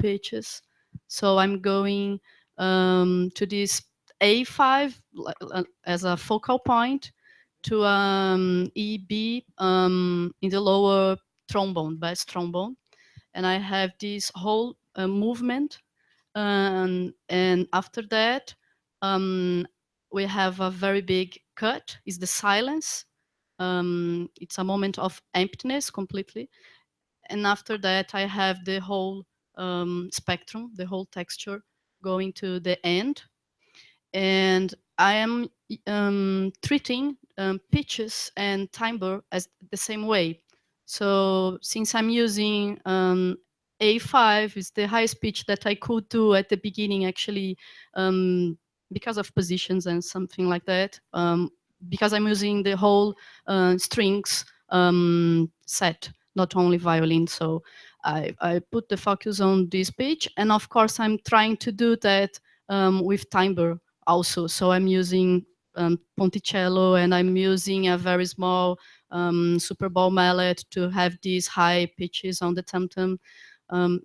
pitches. So I'm going to this A5 as a focal point, to EB in the lower trombone, bass trombone. And I have this whole movement. And after that, we have a very big cut, is the silence. It's a moment of emptiness completely. And after that, I have the whole spectrum, the whole texture going to the end. And I am treating pitches and timbre as the same way. So since I'm using A5, is the highest pitch that I could do at the beginning, actually, because of positions and something like that. Because I'm using the whole strings set, not only violin. So I put the focus on this pitch, and of course I'm trying to do that with timbre also. So I'm using ponticello, and I'm using a very small Super Bowl mallet to have these high pitches on the tam-tam.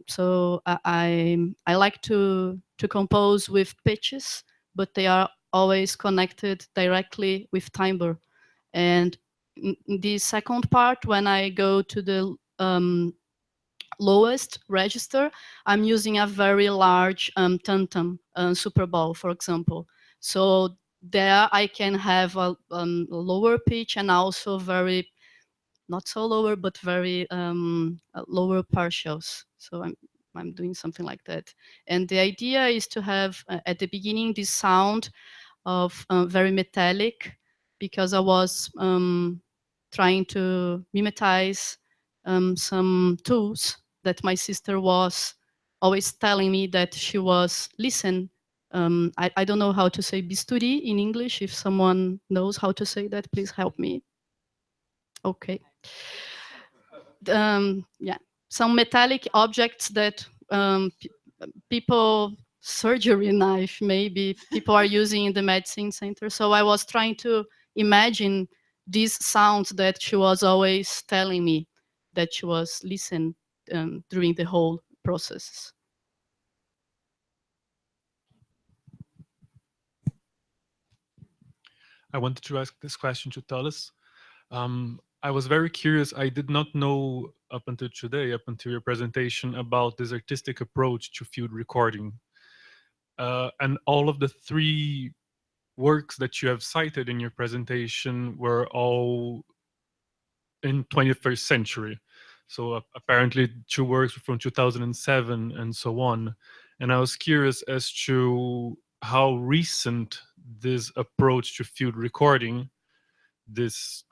So I like to compose with pitches, but they are always connected directly with timbre. And in the second part, when I go to the lowest register, I'm using a very large tam-tam Super Bowl, for example. So there I can have a lower pitch, and also very, not so lower, but very lower partials. So I'm doing something like that. And the idea is to have at the beginning this sound of very metallic, because I was trying to mimetize some tools that my sister was always telling me that she was listen. I don't know how to say bisturi in English. If someone knows how to say that, please help me. Okay. Yeah, some metallic objects that people, surgery knife, maybe people are using in the medicine center. So I was trying to imagine these sounds that she was always telling me that she was listening during the whole process. I wanted to ask this question to Thales. I was very curious. I did not know up until today, up until your presentation, about this artistic approach to field recording. And all of the three works that you have cited in your presentation were all in 21st century. So apparently 2 works from 2007 and so on. And I was curious as to how recent this approach to field recording, this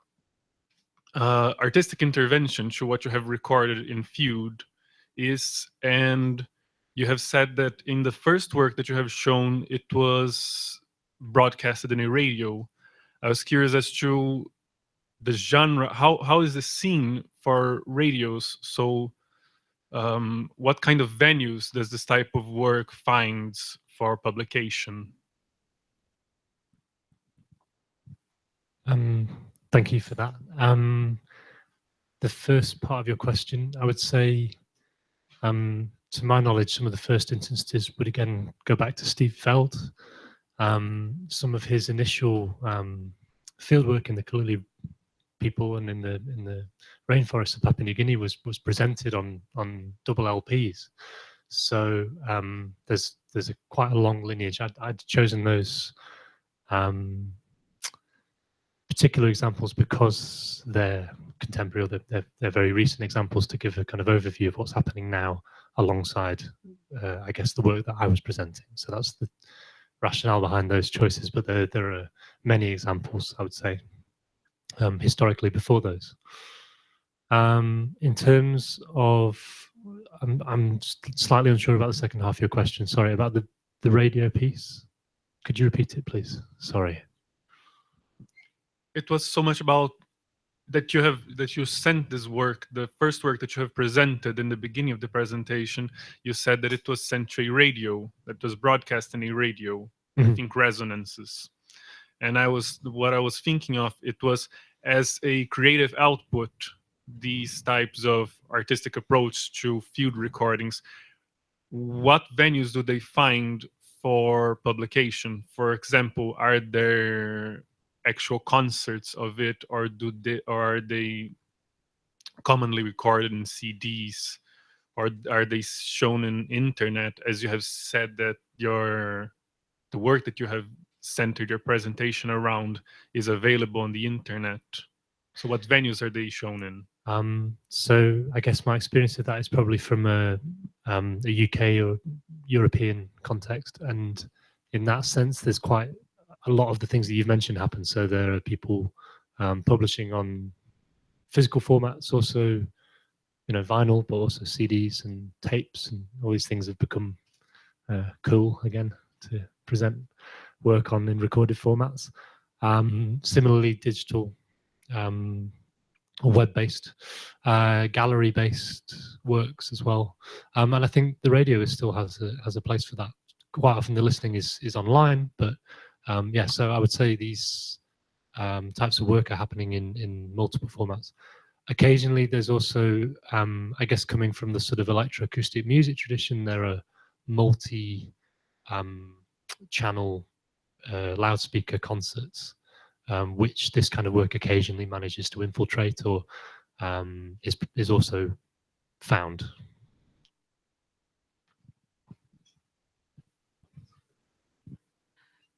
artistic intervention to what you have recorded in field is. And you have said that in the first work that you have shown, it was broadcasted in a radio. I was curious as to the genre. How is the scene for radios? So what kind of venues does this type of work finds for publication? Thank you for that. The first part of your question, I would say, to my knowledge, some of the first instances would again go back to Steve Feld. Some of his initial fieldwork in the Kaluli people and in the rainforests of Papua New Guinea was presented on double LPs. So there's quite a long lineage. I'd chosen those particular examples because they're contemporary, or they're very recent examples, to give a kind of overview of what's happening now alongside, I guess, the work that I was presenting. So that's the rationale behind those choices. But there are many examples, I would say, historically before those. In terms of, I'm slightly unsure about the second half of your question. Sorry, about the radio piece. Could you repeat it, please? Sorry. It was so much about that you sent this work, the first work that you have presented in the beginning of the presentation. You said that it was sent to a radio, that was broadcast in a radio. I think resonances. And what I was thinking of, it was as a creative output, these types of artistic approach to field recordings what venues do they find for publication? For example, are there actual concerts of it, or are they commonly recorded in CDs, or are they shown in internet? As you have said that the work that you have centered your presentation around is available on the internet. So what venues are they shown in? So I guess my experience of that is probably from a UK or European context, and in that sense, there's quite a lot of the things that you've mentioned happen. So there are people publishing on physical formats, also vinyl, but also CDs and tapes, and all these things have become cool again to present work on in recorded formats. Similarly, digital or web-based, gallery-based works as well. And I think the radio still has a place for that. Quite often the listening is online, but yeah, so I would say these types of work are happening in multiple formats. Occasionally there's also, I guess coming from the sort of electroacoustic music tradition, there are multi-channel loudspeaker concerts, which this kind of work occasionally manages to infiltrate, or is also found.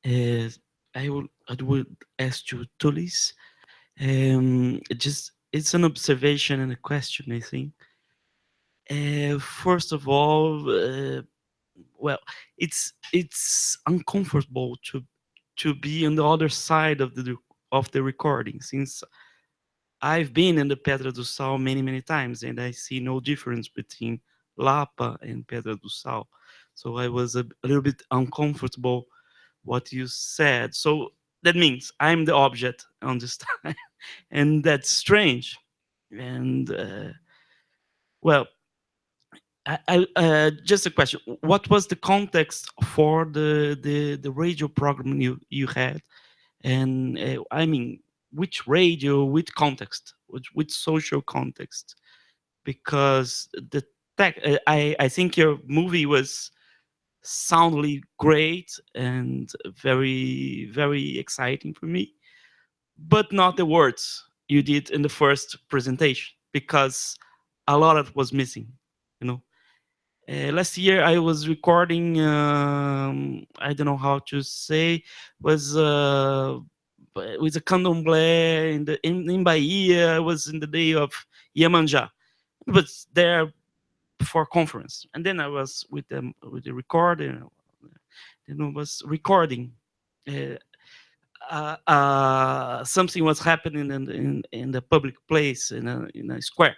I would ask you, Tullis, it's an observation and a question, I think. First of all, well, it's uncomfortable to be on the other side of the recording, since I've been in the Pedra do Sal many times, and I see no difference between Lapa and Pedra do Sal. So I was a little bit uncomfortable what you said. So that means I'm the object on this time, and that's strange. And well, I just a question. What was the context for the radio program you had? And I mean, which radio, which context, which social context? Because the tech, I think your movie was soundly great and very exciting for me, but not the words you did in the first presentation, because a lot of it was missing, you know. Last year I was recording, I don't know how to say, was with a candomblé in Bahia. It was in the day of Iemanjá. It was there for conference, and then I was with them with the recorder, and I was recording. Something was happening in the public place in a square,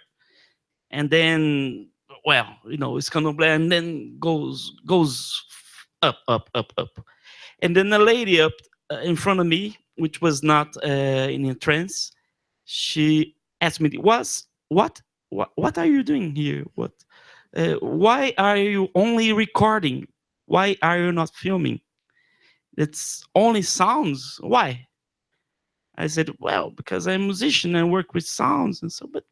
and then, well, you know, it's candomblé, and then goes up, and then a lady up in front of me, which was not in a trance, she asked me, what are you doing here? Why are you only recording? Why are you not filming? It's only sounds. Why? I said, well, because I'm a musician and work with sounds and so. But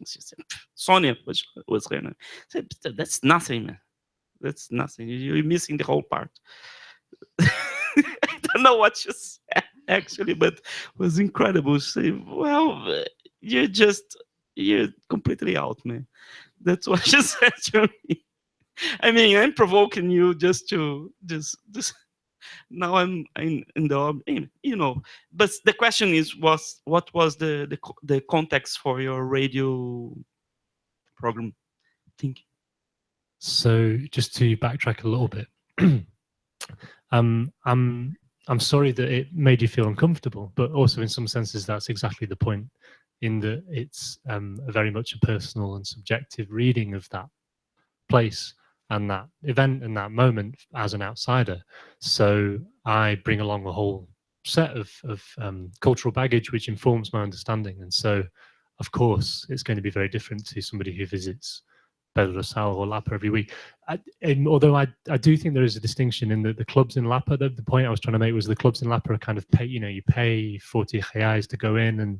she said, Sonia was her name. I said, that's nothing, man. That's nothing. You're missing the whole part. I don't know what she said actually, but it was incredible. She said, well, you're completely out, man. That's what she said to me. I mean, I'm provoking you just now I'm in the, you know. But the question is, what was the context for your radio program? Thank you. So just to backtrack a little bit, I'm sorry that it made you feel uncomfortable, but also in some senses that's exactly the point, in that it's very much a personal and subjective reading of that place and that event and that moment as an outsider. So I bring along a whole set of cultural baggage which informs my understanding, and so of course it's going to be very different to somebody who visits Pedra do Sal or Lapa every week. Although I do think there is a distinction in the clubs in Lapa. The point I was trying to make was the clubs in Lapa are kind of pay, you pay 40 reais to go in, and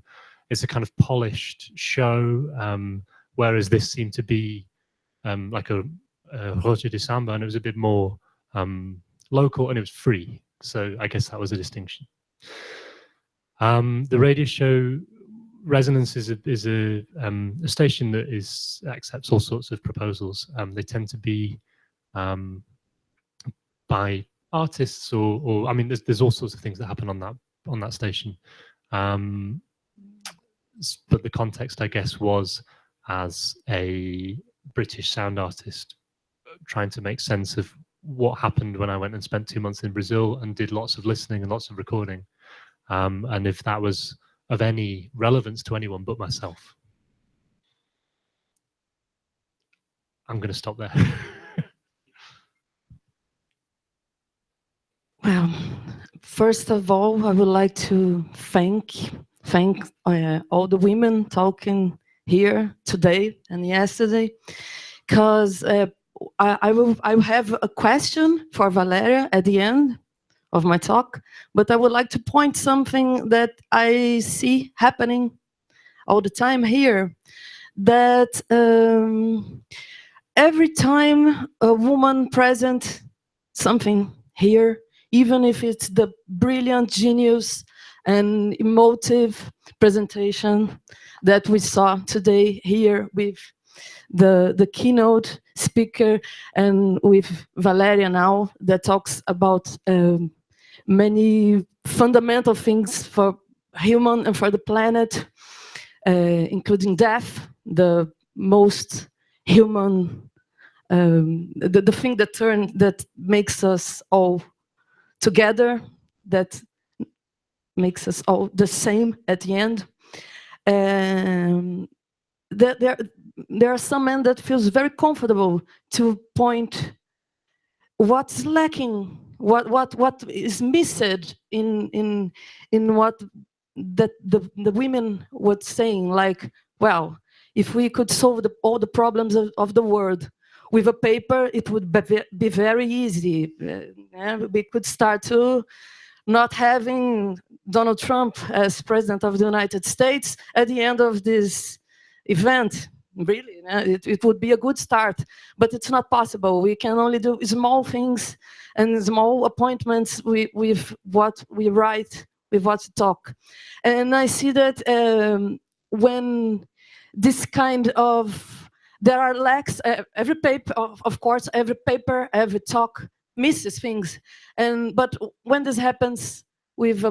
it's a kind of polished show, whereas this seemed to be like a Roger de Samba, and it was a bit more local, and it was free. So I guess that was a distinction. The radio show Resonance is a station that accepts all sorts of proposals. They tend to be by artists, or I mean, there's all sorts of things that happen on that station. But the context, I guess, was as a British sound artist trying to make sense of what happened when I went and spent 2 months in Brazil and did lots of listening and lots of recording, and if that was of any relevance to anyone but myself. I'm going to stop there. Well, first of all, I would like to thank all the women talking here today and yesterday, because I will have a question for Valeria at the end of my talk, but I would like to point something that I see happening all the time here, that every time a woman present something here, even if it's the brilliant, genius, and emotive presentation that we saw today here with the keynote speaker and with Valeria now, that talks about many fundamental things for human and for the planet, including death, the most human, the thing that makes us all together, that makes us all the same at the end. There are some men that feels very comfortable to point what's lacking, what is missed in what that the women were saying, like, well, if we could solve all the problems of the world with a paper, it would be very easy. We could start to not having Donald Trump as president of the United States at the end of this event. Really, it would be a good start, but it's not possible. We can only do small things and small appointments with what we write, with what we talk. And I see that when this kind of, there are lacks, every paper, of course, every paper, every talk misses things. But when this happens with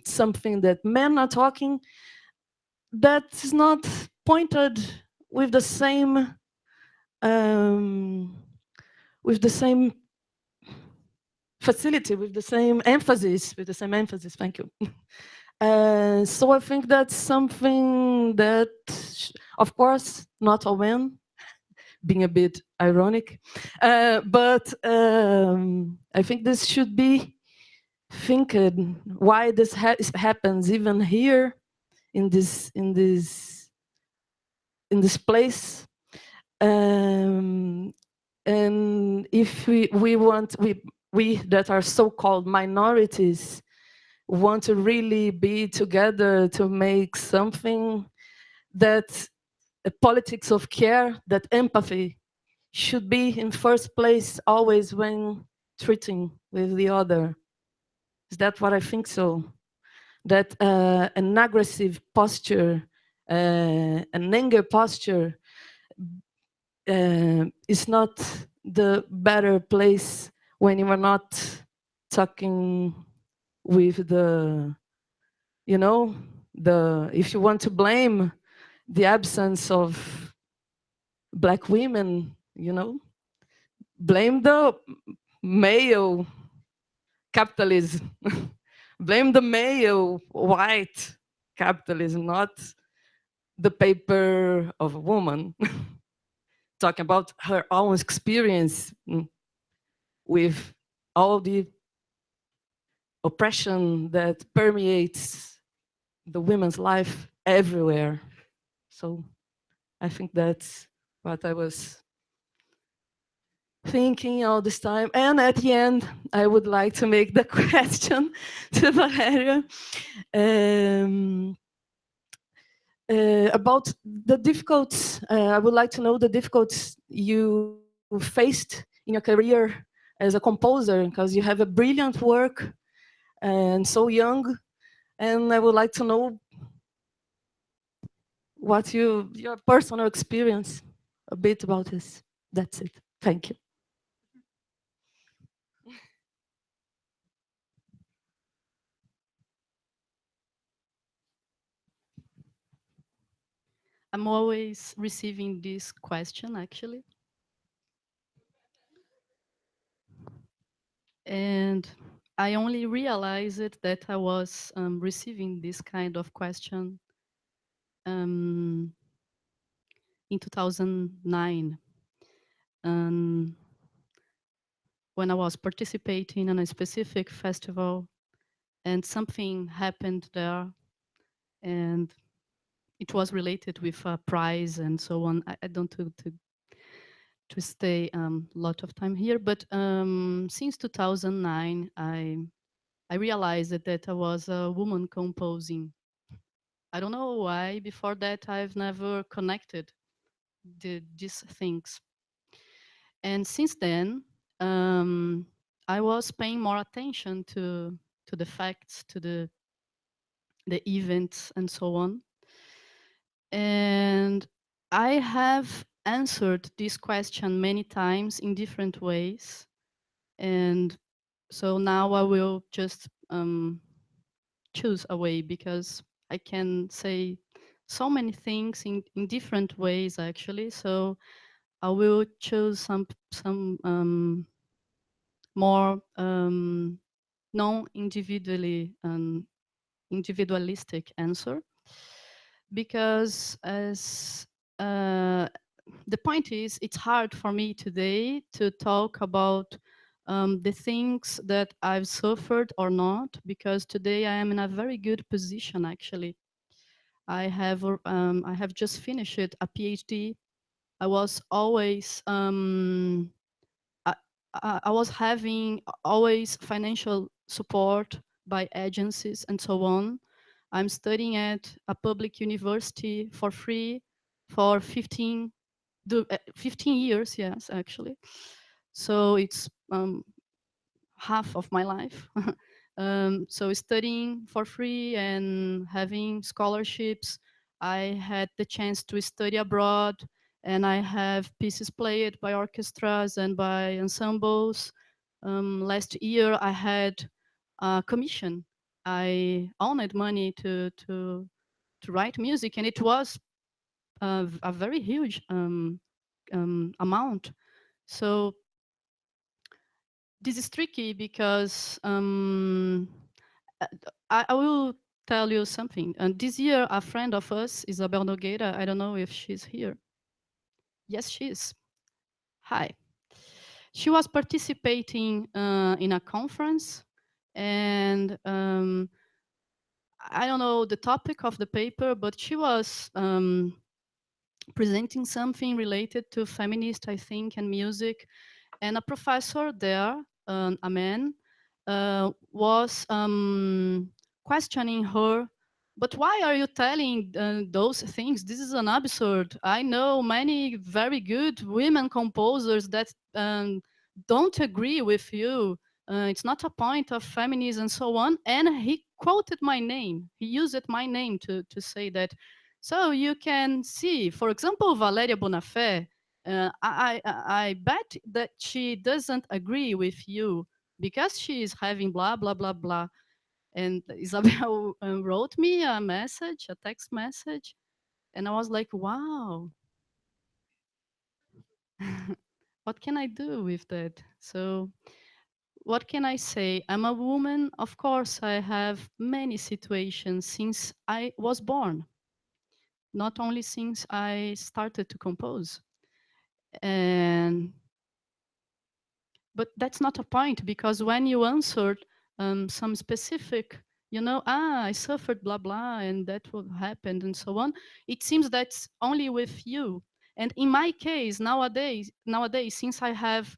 something that men are talking, that is not pointed with the same facility, with the same emphasis, thank you. So I think that's something that, of course, not all men, being a bit ironic, but I think this should be thinking why this happens even here in this place. And if we that are so-called minorities want to really be together to make something, that a politics of care, that empathy should be in first place always when treating with the other. Is that what I think? So that an aggressive posture, an anger posture is not the better place when you are not talking with the, if you want to blame the absence of Black women, blame the male capitalism, blame the male white capitalism, not the paper of a woman. Talking about her own experience with all the oppression that permeates the women's life everywhere. So I think that's what I was thinking all this time. And at the end, I would like to make the question to Valeria about the difficulties. I would like to know the difficulties you faced in your career as a composer, because you have a brilliant work and so young. And I would like to know what your personal experience a bit about this. That's it. Thank you. I'm always receiving this question, actually. And I only realized that I was receiving this kind of question in 2009, when I was participating in a specific festival, and something happened there, and it was related with a prize and so on. I don't to stay a lot of time here, but since 2009, I realized that I was a woman composing. I don't know why. Before that, I've never connected these things. And since then, I was paying more attention to the facts, to the events, and so on. And I have answered this question many times in different ways. And so now I will just choose a way, because I can say so many things in different ways, actually. So I will choose some more non-individually individualistic answer, because as the point is, it's hard for me today to talk about the things that I've suffered or not, because today I am in a very good position, actually. I have just finished a PhD. I was always I, I was having always financial support by agencies and so on. I'm studying at a public university for free for 15 years, yes, actually. So it's half of my life. So studying for free and having scholarships. I had the chance to study abroad, and I have pieces played by orchestras and by ensembles. Last year I had a commission. I owned money to write music, and it was a very huge amount. So this is tricky, because uh, I will tell you something. And this year, a friend of us, Isabel Nogueira, I don't know if she's here. Yes, she is. Hi. She was participating in a conference, and I don't know the topic of the paper, but she was presenting something related to feminist, I think, and music. And a professor there, a man, was questioning her. But why are you telling those things? This is an absurd. I know many very good women composers that don't agree with you. It's not a point of feminism and so on. And he quoted my name. He used my name to say that. So you can see, for example, Valeria Bonafé. I bet that she doesn't agree with you because she is having blah blah blah blah. And Isabel wrote me a message, a text message, and I was like, wow, what can I do with that? So what can I say? I'm a woman. Of course, I have many situations since I was born, not only since I started to compose. And but that's not a point, because when you answered some specific, I suffered blah blah and that will happen and so on, it seems that's only with you. And in my case, nowadays, since I have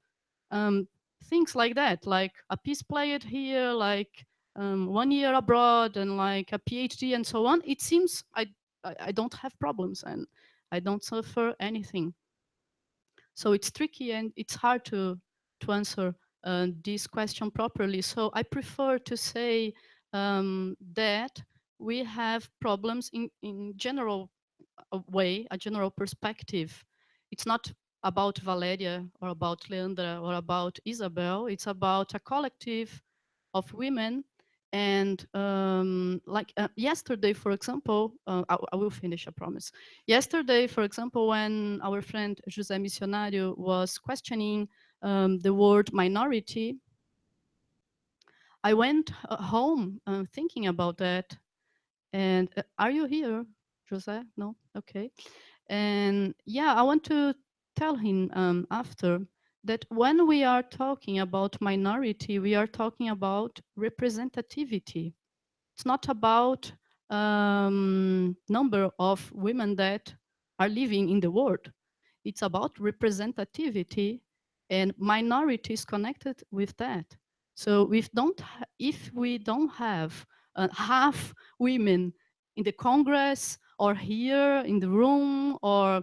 things like that, like a piece played here, like 1 year abroad, and like a PhD and so on, it seems I don't have problems and I don't suffer anything. So it's tricky and it's hard to answer this question properly. So I prefer to say that we have problems in general way, a general perspective. It's not about Valeria or about Leandra or about Isabel. It's about a collective of women. And like yesterday, for example, I will finish, I promise. Yesterday, for example, when our friend José Missionário was questioning the word minority, I went home thinking about that. And are you here, José? No? Okay. And yeah, I want to tell him after that when we are talking about minority, we are talking about representativity. It's not about number of women that are living in the world. It's about representativity, and minority is connected with that. So if we don't have half women in the Congress or here in the room or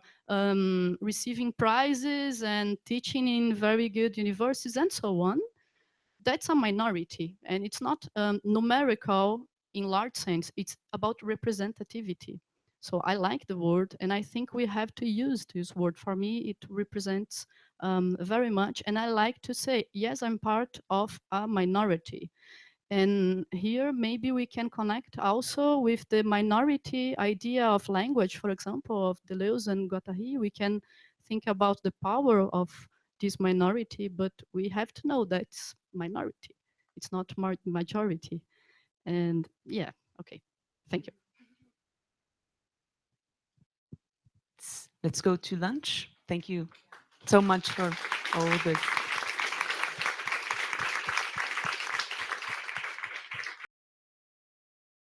receiving prizes and teaching in very good universities and so on, that's a minority. And it's not numerical in large sense, it's about representativity. So I like the word, and I think we have to use this word. For me, it represents very much. And I like to say, yes, I'm part of a minority. And here, maybe we can connect also with the minority idea of language, for example, of Deleuze and Guattari. We can think about the power of this minority, but we have to know that it's minority. It's not majority. And yeah, okay. Thank you. Let's go to lunch. Thank you so much for all this.